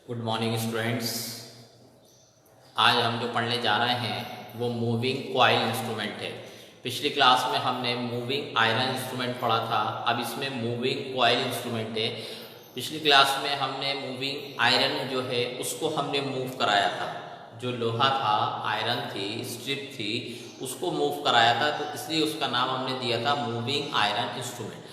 Good morning students. आज हम जो पढ़ने जा रहे हैं वो मूविंग कॉइल इंस्ट्रूमेंट है। पिछली क्लास में हमने मूविंग आयरन इंस्ट्रूमेंट पढ़ा था, अब इसमें मूविंग कॉइल इंस्ट्रूमेंट है। पिछली क्लास में हमने मूविंग आयरन जो है उसको हमने मूव कराया था, जो लोहा था, आयरन थी, स्ट्रिप थी, उसको मूव कराया था, तो इसलिए उसका नाम हमने दिया था moving iron instrument.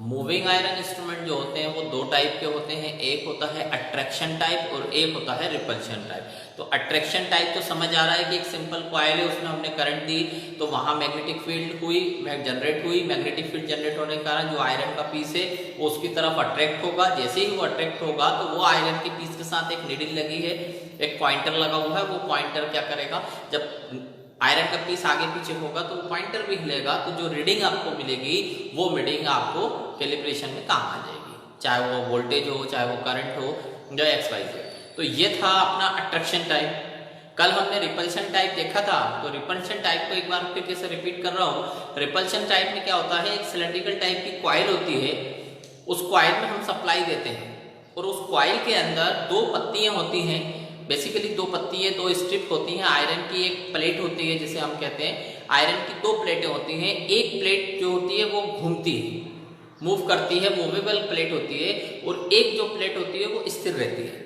Moving iron instrument जो होते हैं वो दो टाइप के होते हैं, एक होता है अट्रैक्शन टाइप और एक होता है रिपल्शन टाइप। तो अट्रैक्शन टाइप तो समझ आ रहा है कि एक सिंपल कॉइल है, उसमें हमने करंट दी तो वहां मैग्नेटिक फील्ड हुई, जनरेट हुई। मैग्नेटिक फील्ड जनरेट होने के कारण जो आयरन का पीस है वो उसकी तरफ अट्रैक्ट होगा। जैसे ही वो अट्रैक्ट होगा तो वो आयरन के पीस के साथ एक नीडल लगी है, एक पॉइंटर लगा हुआ है। वो पॉइंटर क्या करेगा, जब आयरन का पीस आगे पीछे होगा तो वो पॉइंटर भी हिलेगा, तो जो रीडिंग आपको मिलेगी वो रीडिंग आपको कैलिब्रेशन में काम आ जाएगी, चाहे वो वोल्टेज हो, चाहे वो करंट हो, या एक्स वाई जेड। तो ये था अपना अट्रैक्शन टाइप। कल हमने रिपल्शन टाइप देखा था, तो रिपल्शन टाइप को एक बार फिर से रिपीट कर रहा हूँ। रिपल्शन टाइप में क्या होता है, एक सिलेंड्रिकल टाइप की कॉइल होती है, उस कॉइल में हम सप्लाई देते हैं और उस कॉइल के अंदर दो पत्तियां होती हैं। बेसिकली दो पत्ती है, दो स्ट्रिप होती हैं। आयरन की एक प्लेट होती है, जिसे हम कहते हैं आयरन की दो प्लेटें होती हैं। एक प्लेट जो होती है वो घूमती है, मूव करती है, मूवेबल प्लेट होती है, और एक जो प्लेट होती है वो स्थिर रहती है।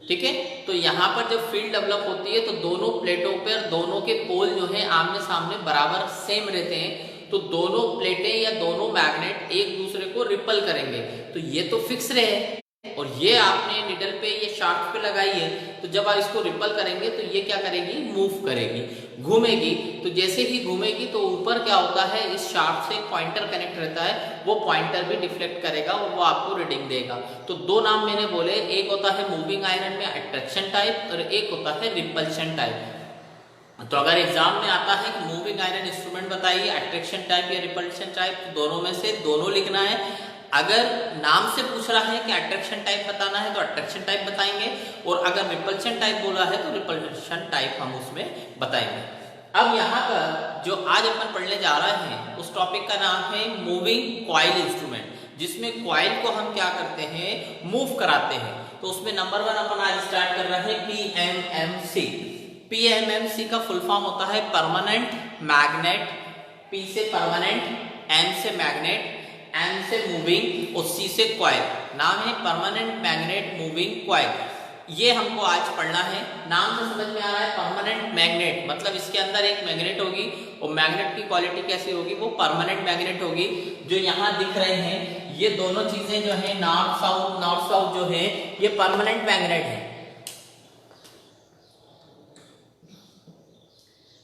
ठीक है, तो यहाँ पर जब फील्ड डेवलप होती है तो दोनों प्लेटों पर दोनों के पोल जो है आमने सामने बराबर सेम रहते हैं, तो दोनों प्लेटें या दोनों मैग्नेट एक दूसरे को रिपल करेंगे। तो ये तो फिक्स रहे, और ये आपने निडल पे, ये शाफ्ट पे लगाई है, तो जब आप इसको रिपल करेंगे तो ये क्या करेगी, मूव करेगी, घूमेगी। तो जैसे ही घूमेगी तो ऊपर क्या होता है, इस शाफ्ट से एक पॉइंटर कनेक्ट रहता है, वो पॉइंटर भी डिफ्लेक्ट करेगा और वो आपको रीडिंग देगा। तो दो नाम मैंने बोले, एक होता है मूविंग आयरन में अट्रैक्शन टाइप और एक होता है रिपल्शन टाइप। तो अगर एग्जाम में आता है कि मूविंग आयरन इंस्ट्रूमेंट बताइए, अट्रैक्शन टाइप या रिपल्शन टाइप, तो दोनों में से दोनों लिखना है। अगर नाम से पूछ रहा है कि अट्रैक्शन टाइप बताना है तो अट्रैक्शन टाइप बताएंगे, और अगर रिपल्शन टाइप बोला है तो रिपल्शन टाइप हम उसमें बताएंगे। अब यहाँ पर जो आज अपन पढ़ने जा रहे हैं उस टॉपिक का नाम है मूविंग कॉइल इंस्ट्रूमेंट, जिसमें कॉइल को हम क्या करते हैं, मूव कराते हैं। तो उसमें नंबर 1 अपन आज स्टार्ट कर रहे हैं पीएमएमसी। पीएमएमसी का फुल फॉर्म होता है परमानेंट मैग्नेट। पी से परमानेंट, एम से मैग्नेट, एम से मूविंग और सी से कॉइल। नाम है परमानेंट मैग्नेट मूविंग कॉइल। ये हमको आज पढ़ना है। नाम से समझ में आ रहा है परमानेंट मैग्नेट, मतलब इसके अंदर एक मैग्नेट होगी और मैग्नेट की क्वालिटी कैसी होगी, वो परमानेंट मैग्नेट होगी। जो यहाँ दिख रहे हैं ये दोनों चीजें जो है, नॉर्थ साउथ जो है ये परमानेंट मैग्नेट है।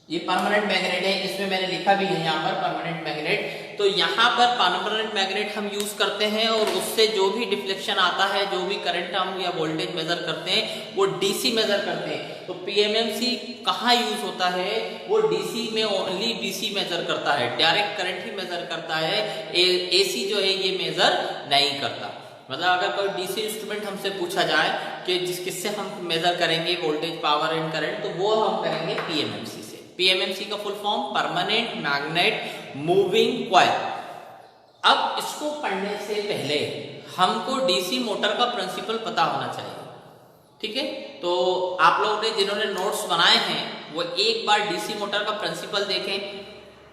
ये परमानेंट मैग्नेट है, इसमें मैंने लिखा भी है यहाँ पर परमानेंट मैग्नेट। तो यहाँ पर परमानेंट मैग्नेट हम यूज करते हैं और उससे जो भी डिफ्लेक्शन आता है, जो भी करंट हम या वोल्टेज मेजर करते हैं वो डीसी मेजर करते हैं। तो पीएमएमसी कहाँ यूज होता है, वो डीसी में ओनली डीसी मेजर करता है, डायरेक्ट करंट ही मेजर करता है, एसी जो है ये मेजर नहीं करता। मतलब अगर कोई डीसी इंस्ट्रूमेंट हमसे पूछा जाए कि किससे हम मेजर करेंगे वोल्टेज, पावर एंड करंट, तो वो हम करेंगे पीएमएमसी से। पीएमएमसी का full form permanent magnet moving coil. अब इसको पढ़ने से पहले हमको डीसी मोटर का प्रिंसिपल पता होना चाहिए। ठीक है, तो आप लोगों ने जिन्होंने नोट्स बनाए हैं वो एक बार डीसी मोटर का प्रिंसिपल देखें।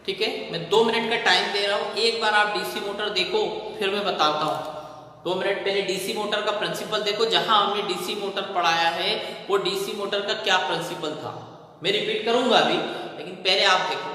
ठीक है, मैं 2 मिनट का टाइम दे रहा हूं, एक बार आप डीसी मोटर देखो फिर मैं बताता हूं। 2 मिनट पहले डीसी मोटर का प्रिंसिपल देखो, जहां हमने डीसी मोटर पढ़ाया है वो डीसी मोटर का क्या प्रिंसिपल था। मैं रिपीट करूंगा अभी, लेकिन पहले आप देखो।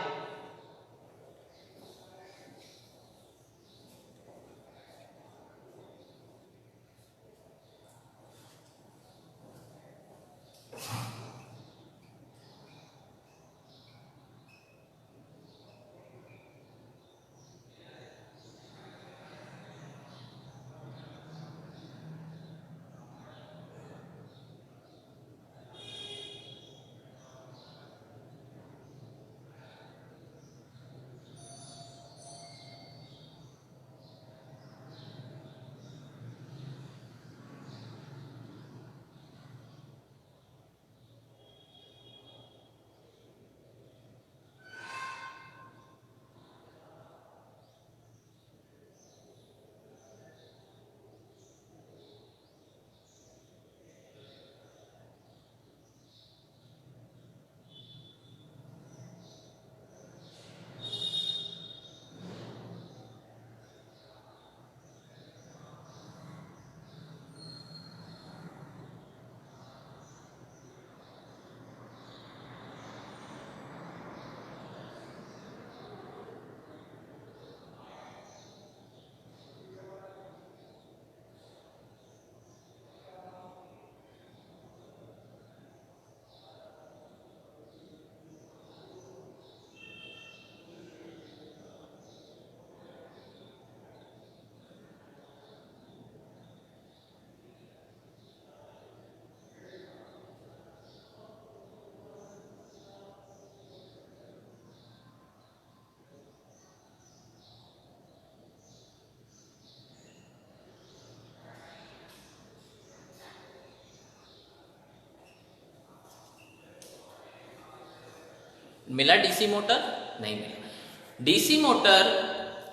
मिला डीसी मोटर? नहीं मिला। डीसी मोटर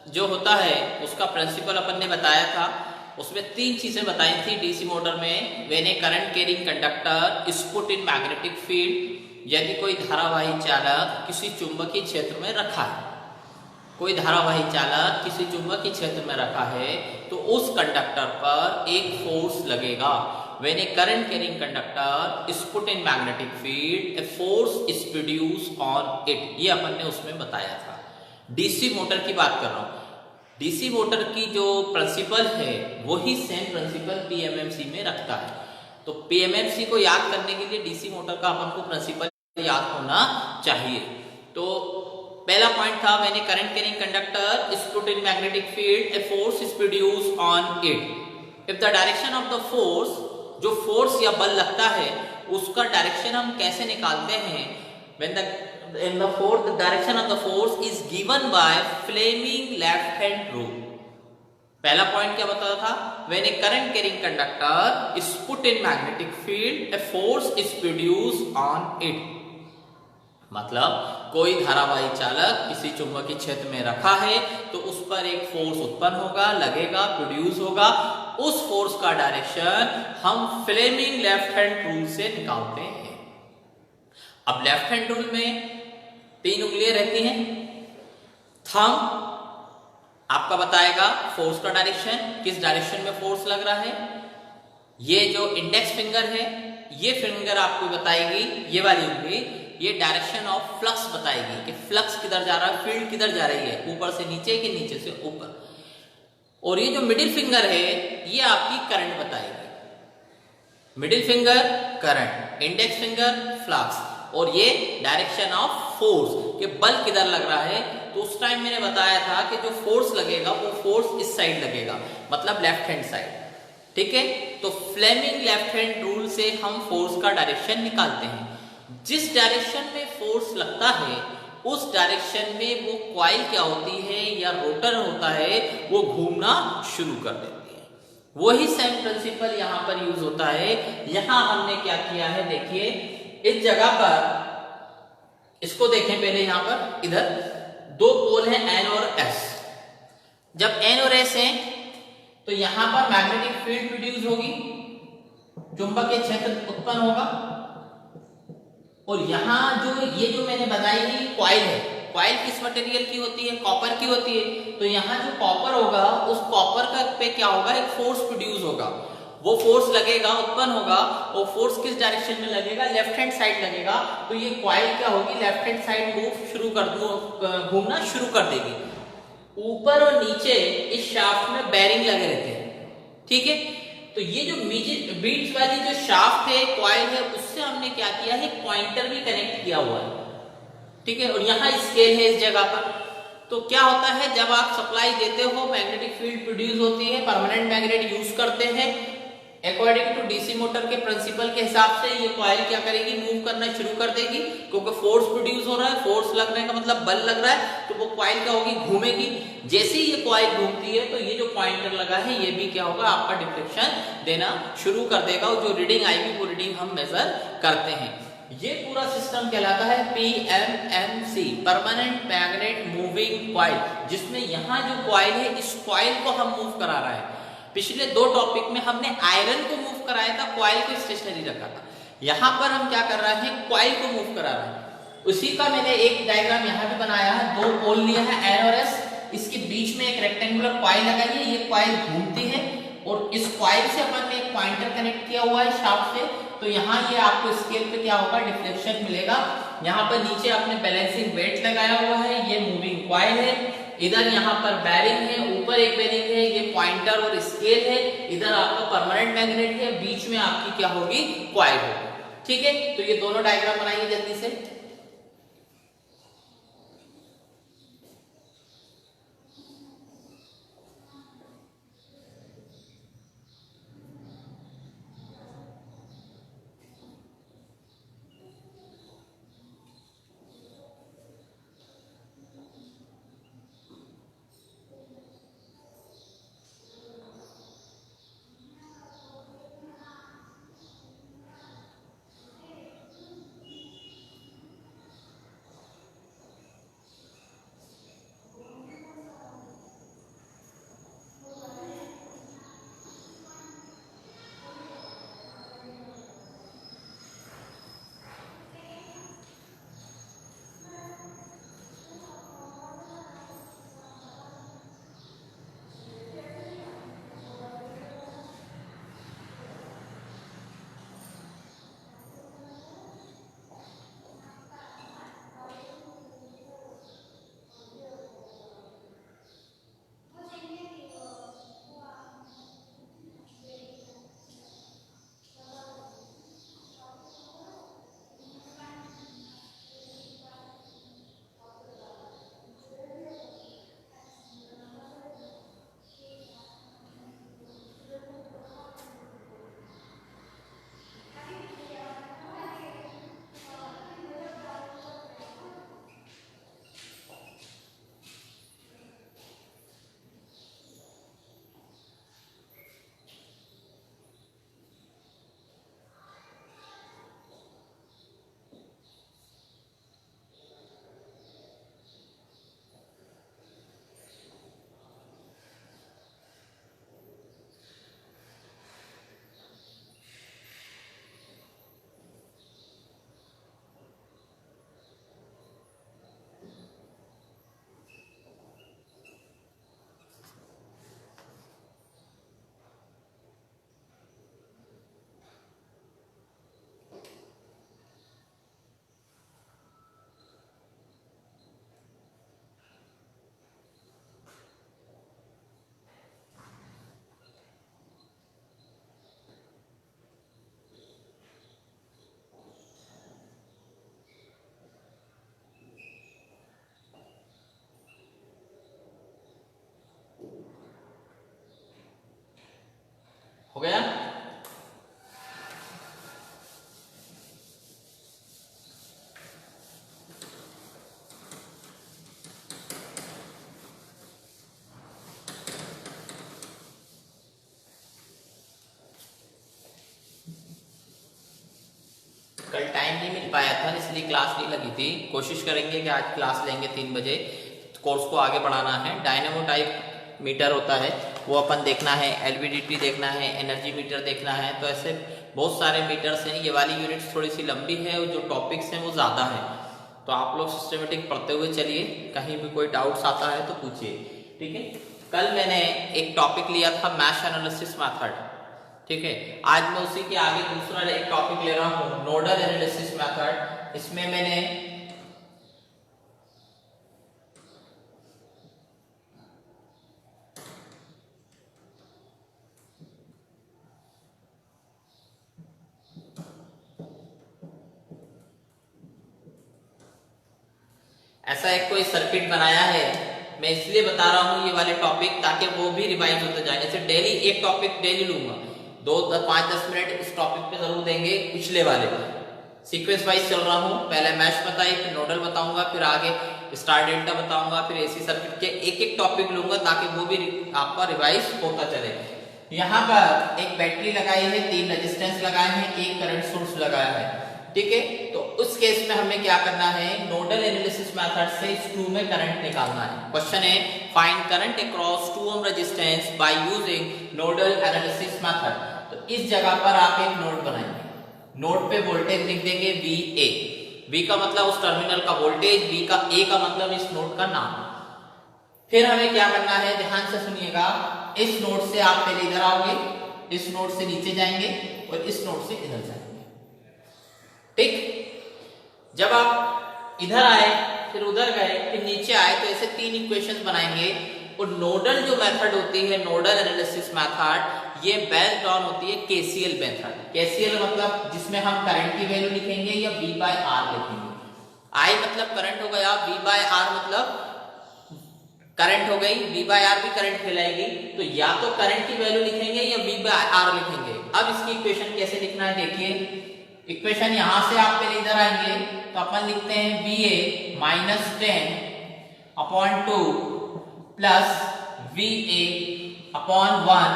जो होता है उसका प्रिंसिपल अपन ने बताया था, उसमें 3 चीजें बताई थी डीसी मोटर में। When a current carrying conductor is put in magnetic field, यदि कोई धारावाही चालक किसी चुंबकीय क्षेत्र में रखा है, कोई धारावाही चालक किसी चुंबकीय क्षेत्र में रखा है तो उस कंडक्टर पर एक फोर्स लगेगा। When a current carrying conductor is put in magnetic field, a force is produced on it। ये अपन ने उसमें बताया था। डीसी मोटर की बात कर रहा हूँ। डीसी मोटर की जो प्रिंसिपल है वही सेम प्रिंसिपल पीएमएमसी में रखता है। तो पीएमएमसी को याद करने के लिए डीसी मोटर का अपन को प्रिंसिपल याद होना चाहिए। तो पहला पॉइंट था, when a current carrying conductor is put in magnetic field, a force is produced on it. If the direction of the force, जो फोर्स या बल लगता है उसका डायरेक्शन हम कैसे निकालते हैं? When the direction of the force is given by Fleming left hand rule. पहला पॉइंट क्या बताया था? When a current carrying conductor is put in magnetic field, a force is produced on it. मतलब कोई धारावाही चालक किसी चुंबकीय क्षेत्र में रखा है तो उस पर एक फोर्स उत्पन्न होगा, लगेगा, प्रोड्यूस होगा। उस फोर्स का डायरेक्शन हम फ्लेमिंग लेफ्ट हैंड रूल से निकालते हैं। अब लेफ्ट हैंड रूल में 3 उंगलियां रहती हैं। थंब आपका बताएगा फोर्स का डायरेक्शन, किस डायरेक्शन में फोर्स लग रहा है। ये जो इंडेक्स फिंगर है, ये फिंगर आपको बताएगी, ये वाली उंगली, ये डायरेक्शन ऑफ फ्लक्स बताएगी कि फ्लक्स किधर जा रहा है, फील्ड किधर जा रही है, ऊपर से नीचे कि नीचे से ऊपर। और ये जो मिडिल फिंगर है ये आपकी करंट बताएगी। Middle finger current, index finger flux, और ये डायरेक्शन ऑफ फोर्स कि बल किधर लग रहा है। तो उस टाइम मैंने बताया था कि जो फोर्स लगेगा वो फोर्स इस साइड लगेगा, मतलब लेफ्ट हैंड साइड। ठीक है, तो फ्लेमिंग लेफ्ट हैंड रूल से हम फोर्स का डायरेक्शन निकालते हैं। जिस डायरेक्शन में फोर्स लगता है उस डायरेक्शन में वो कॉइल क्या होती है या रोटर होता है वो घूमना शुरू कर देती है। वही सेम प्रिंसिपल यहाँ पर यूज होता है। यहाँ हमने क्या किया है, देखिए इस जगह पर, इसको देखें पहले, यहाँ पर इधर 2 पोल हैं N और S। जब N और S है तो यहाँ पर मैग्नेटिक फील्ड प्रोड्यूस होगी, चुंबकीय क्षेत्र उत्पन्न होगा। और यहाँ ये जो मैंने बताई है कॉइल है, कॉइल किस मटेरियल की होती है? कॉपर की होती है। तो यहाँ जो कॉपर होगा उस कॉपर का पे क्या होगा, एक फोर्स प्रोड्यूस होगा। वो फोर्स लगेगा, उत्पन्न होगा, और फोर्स किस डायरेक्शन में लगेगा? लेफ्ट हैंड साइड लगेगा। तो ये कॉइल क्या होगी, लेफ्ट हैंड साइड घूमना शुरू कर देगी। ऊपर और नीचे इस शाफ्ट में बेरिंग लगे रहते हैं। ठीक है, तो ये जो बीट्स वाली जो शाफ्ट है, कॉइल है, उससे हमने क्या किया है, पॉइंटर भी कनेक्ट किया हुआ है। ठीक है, और यहाँ स्केल है इस जगह पर। तो क्या होता है, जब आप सप्लाई देते हो मैग्नेटिक फील्ड प्रोड्यूस होती है, परमानेंट मैग्नेट यूज करते हैं। अकॉर्डिंग टू डीसी मोटर के प्रिंसिपल के हिसाब से ये कॉइल क्या करेगी, मूव करना शुरू कर देगी, क्योंकि फोर्स प्रोड्यूस हो रहा है। फोर्स लगने का मतलब बल लग रहा है, तो वो कॉइल क्या होगी, घूमेगी। जैसे ही ये कॉइल घूमती है तो ये जो पॉइंटर लगा है ये भी क्या होगा, आपका डिफ्लेक्शन देना शुरू कर देगा। और जो रीडिंग आएगी वो रीडिंग हम मेजर करते हैं। ये पूरा सिस्टम कहलाता है PMMC, permanent magnet moving coil, जिसमें यहाँ जो कॉइल है इस कॉइल को हम मूव करा रहा है। पिछले 2 टॉपिक में हमने आयरन को मूव कराया था, कॉइल को स्टेशनरी रखा था। यहाँ पर हम क्या कर रहे हैं, कॉइल को मूव करा रहे हैं। उसी का मैंने एक डायग्राम यहाँ भी बनाया है। 2 पोल लिया है N और S, इसके बीच में एक रेक्टेंगुलर कॉइल लगाई है। ये कॉइल घूमती है और इस कॉइल से अपन ने एक पॉइंटर कनेक्ट किया हुआ है शाफ्ट से। तो यहाँ ये आपको स्केल पे क्या होगा, डिफ्लेक्शन मिलेगा। यहाँ पर नीचे आपने बैलेंसिंग वेट लगाया हुआ है, ये मूविंग कॉइल है। इधर यहाँ पर बैरिंग है, ऊपर एक बैरिंग है, ये पॉइंटर और स्केल है। इधर आपका परमानेंट मैग्नेट है, बीच में आपकी क्या होगी, कॉइल होगी। ठीक है, तो ये दोनों डायग्राम बनाइए जल्दी से। गया। कल टाइम नहीं मिल पाया था इसलिए क्लास नहीं लगी थी। कोशिश करेंगे कि आज क्लास लेंगे 3 बजे। कोर्स को आगे बढ़ाना है। डायनेमो टाइप मीटर होता है वो अपन देखना है, एलवीडीटी देखना है, एनर्जी मीटर देखना है। तो ऐसे बहुत सारे मीटर्स हैं। ये वाली यूनिट्स थोड़ी सी लंबी है और जो टॉपिक्स हैं वो ज़्यादा है। तो आप लोग सिस्टमेटिक पढ़ते हुए चलिए, कहीं भी कोई डाउट्स आता है तो पूछिए, ठीक है। कल मैंने एक टॉपिक लिया था मैश एनालिसिस मेथड, ठीक है। आज मैं उसी के आगे दूसरा एक टॉपिक ले रहा हूं, नोडल एनालिसिस मेथड। इसमें मैंने ऐसा एक कोई सर्किट बनाया है। मैं इसलिए बता रहा हूं ये वाले टॉपिक ताकि वो भी रिवाइज होते जाए। जैसे डेली एक टॉपिक डेली लूंगा, 5-10 मिनट इस टॉपिक पे जरूर देंगे। पिछले वाले सीक्वेंस वाइज चल रहा हूं। पहले मैश बताई, फिर नोडल बताऊंगा, फिर आगे स्टार डेल्टा बताऊंगा, फिर एसी सर्किट के एक एक टॉपिक लूंगा ताकि वो भी आपका रिवाइज होता चले। यहाँ पर एक बैटरी लगाई है, 3 रेजिस्टेंस लगाए हैं, एक करंट सोर्स लगाया है, ठीक है। तो उस केस में हमें क्या करना है, नोडल एनालिसिस मेथड से इस 2 में करंट निकालना है। क्वेश्चन है find current across 2 ohm resistance by using nodal analysis method. तो इस जगह पर आप एक नोड बनाएंगे। नोड पे वोल्टेज लिख देंगे VA। V का मतलब उस टर्मिनल का वोल्टेज, V का A का मतलब इस नोड का नाम। फिर हमें क्या करना है, ध्यान से सुनिएगा। इस नोड से आप पहले इधर आओगे, इस नोड से नीचे जाएंगे और इस नोड से इधर जाएंगे, ठीक। जब आप इधर आए, फिर उधर गए, फिर नीचे आए, तो ऐसे 3 इक्वेशंस बनाएंगे। और नोडल जो मेथड होती है, नोडल एनालिसिस मेथड, ये बेस्ड ऑन होती है केसीएल मेथड। केसीएल मतलब जिसमें हम करंट की वैल्यू लिखेंगे या V बाय R लिखेंगे। I मतलब करंट हो गया, V बाय R मतलब करंट हो गई, V बाय R भी करंट फैलाएगी। तो या तो करंट की वैल्यू लिखेंगे या V बाय R लिखेंगे। अब इसकी इक्वेशन कैसे लिखना है देखिए। इक्वेशन यहां से आप पहले इधर आएंगे तो अपन लिखते हैं VA minus 10/2 plus VA upon 1,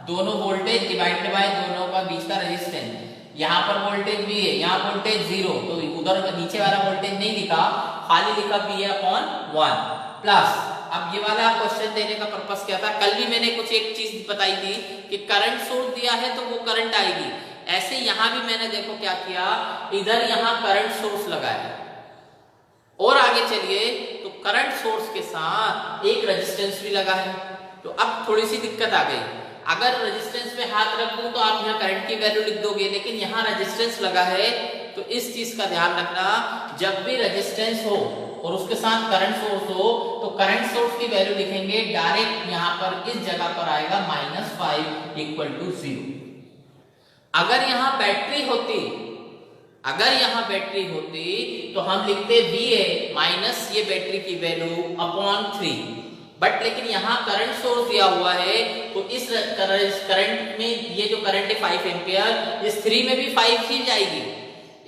दोनों वोल्टेज डिवाइडेड बाय दोनों का बीच का रेजिस्टेंस। यहाँ पर वोल्टेज VA, यहाँ वोल्टेज 0, तो उधर नीचे वाला वोल्टेज नहीं लिखा, खाली लिखा VA अपॉन 1 प्लस। अब ये वाला क्वेश्चन देने का पर्पस क्या था, कल भी मैंने कुछ एक चीज बताई थी कि करंट सोर्स दिया है तो वो करंट आएगी। ऐसे यहां भी मैंने देखो क्या किया, इधर यहां करंट सोर्स लगाया और आगे चलिए तो करंट सोर्स के साथ एक रेजिस्टेंस भी लगा है। तो अब थोड़ी सी दिक्कत आ गई। अगर रेजिस्टेंस पे हाथ रख दूं तो आप यहाँ करंट की वैल्यू लिख दोगे, लेकिन यहाँ रेजिस्टेंस लगा है। तो इस चीज का ध्यान रखना, जब भी रेजिस्टेंस हो और उसके साथ करंट सोर्स हो तो करंट सोर्स की वैल्यू लिखेंगे डायरेक्ट यहाँ पर इस जगह पर आएगा -5 = 0। अगर यहाँ बैटरी होती, तो हम लिखते VA माइनस ये बैटरी की वैल्यू अपॉन 3। बट लेकिन यहाँ करंट सोर्स दिया हुआ है तो इस करंट में ये जो करंट है 5 एम्पियर, इस 3 में भी 5 ही जाएगी।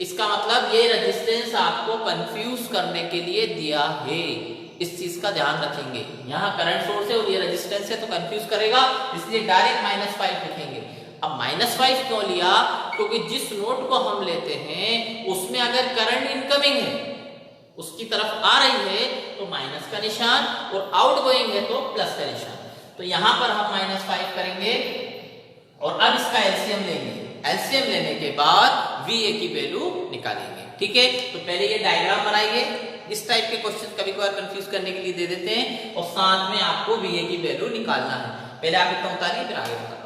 इसका मतलब ये रेजिस्टेंस आपको कंफ्यूज करने के लिए दिया है। इस चीज का ध्यान रखेंगे। यहाँ करंट सोर्स है और ये रेजिस्टेंस है तो कंफ्यूज करेगा, इसलिए डायरेक्ट -5 लिखेंगे। अब -5 क्यों लिया, क्योंकि जिस नोड को हम लेते हैं उसमें अगर करंट इनकमिंग है, उसकी तरफ आ रही है तो माइनस का निशान, और आउट गोइंग है तो प्लस का निशान। तो यहां पर हम -5 करेंगे और अब इसका एलसीएम लेंगे। एलसीएम लेने के बाद VA की वैल्यू निकालेंगे, ठीक है। तो पहले ये डायग्राम बनाइए। इस टाइप के क्वेश्चन कभी कभार कंफ्यूज करने के लिए दे देते हैं और साथ में आपको VA की वैल्यू निकालना है। पहले आप इतना उतारिए फिर आगे बताता हूं।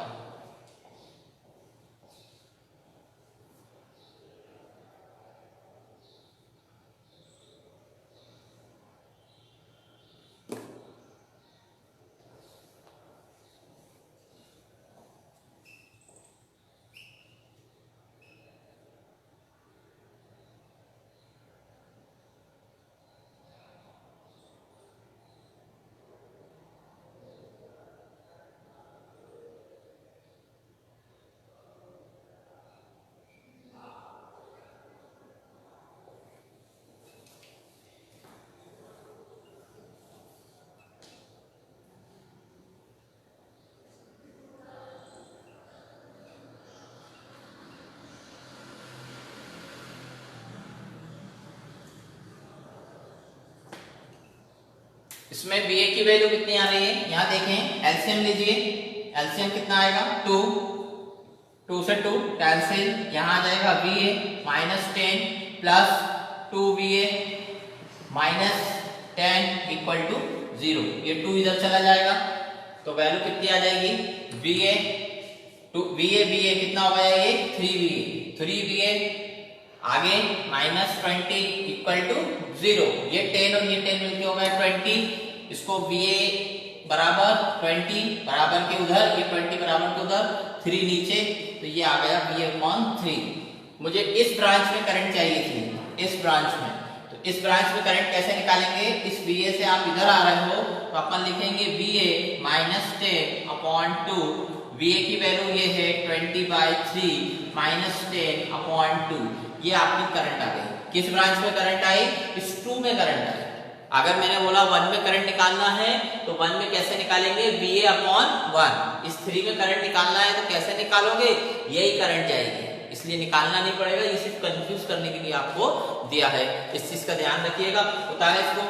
इसमें बी ए की वैल्यू कितनी आ रही है, यहाँ देखें एलसीएम लीजिए, एलसीएम कितना आएगा 2, 2 से 2 कैंसिल, यहाँ आ जाएगा b a -10 plus 2ba -10 equal to 0, ये 2 इधर चला जाएगा तो वैल्यू कितनी आ जाएगी ba, ba कितना हो गया ये 3ba आगे -20 इक्वल टू 0, ये 10 और ये 10 मिलके हो गया 20, इसको ba बराबर 20 बराबर के उधर, ये 20 बराबर के उधर, 3 नीचे, तो ये आ गया ba/3। मुझे इस ब्रांच में करंट चाहिए थी, इस ब्रांच में, तो इस ब्रांच में करंट कैसे निकालेंगे, इस ba से आप इधर आ रहे हो तो अपन लिखेंगे ba -10/2, ba की वैल्यू ये है 20/3 -10/2, ये आपकी करंट आ गई। किस ब्रांच में करंट आई, इस 2 में करंट आई। अगर मैंने बोला 1 में करंट निकालना है तो 1 में कैसे निकालेंगे ba/1, इस 3 में करंट निकालना है तो कैसे निकालोगे, यही करंट जाएगी, इसलिए निकालना नहीं पड़ेगा, ये सिर्फ कंफ्यूज करने के लिए आपको दिया है, इस चीज का ध्यान रखिएगा। उतारे इसको,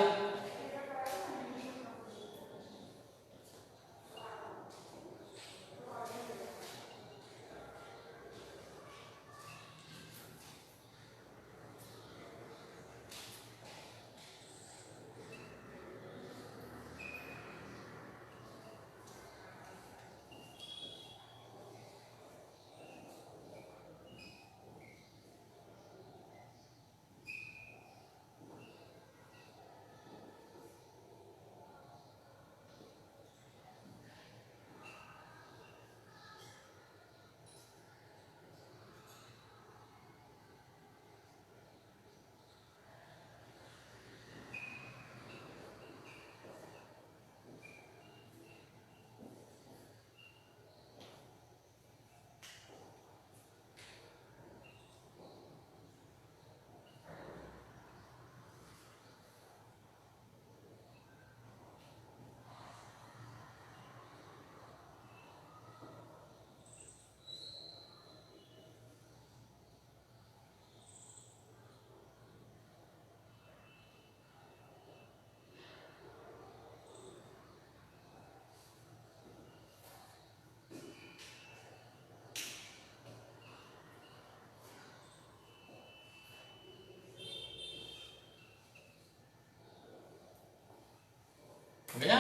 हो गया।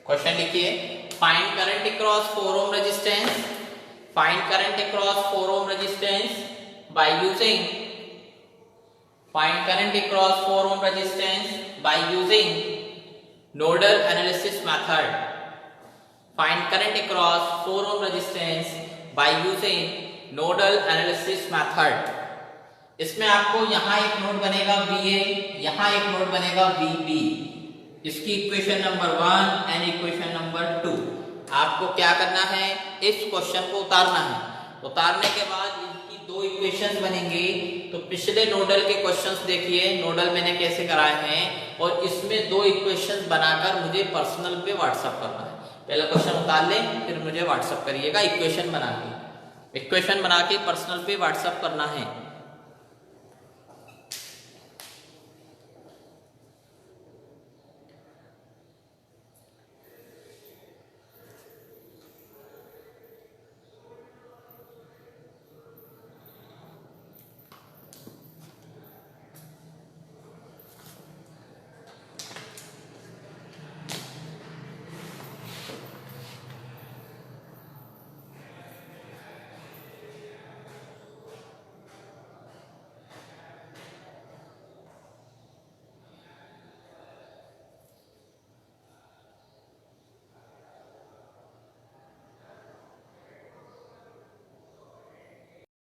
क्वेश्चन लिखिए, find current across 4 ohm resistance, find current across 4 ohm resistance by using, find current across 4 ohm resistance by using nodal analysis method, find current across 4 ohm resistance by using nodal analysis method. इसमें आपको यहाँ एक node बनेगा VA, यहाँ एक node बनेगा VB, इसकी equation number 1 and equation number 2 आपको क्या करना है, इस क्वेश्चन को उतारना है। उतारने के बाद इनकी 2 इक्वेशंस बनेंगी। तो पिछले नोडल के क्वेश्चंस देखिए, नोडल मैंने कैसे कराए हैं, और इसमें 2 इक्वेशंस बनाकर मुझे पर्सनल पे व्हाट्सएप करना है। पहला क्वेश्चन उतार लें, फिर मुझे व्हाट्सएप करिएगा इक्वेशन बना के, इक्वेशन बना के पर्सनल पे व्हाट्सएप करना है।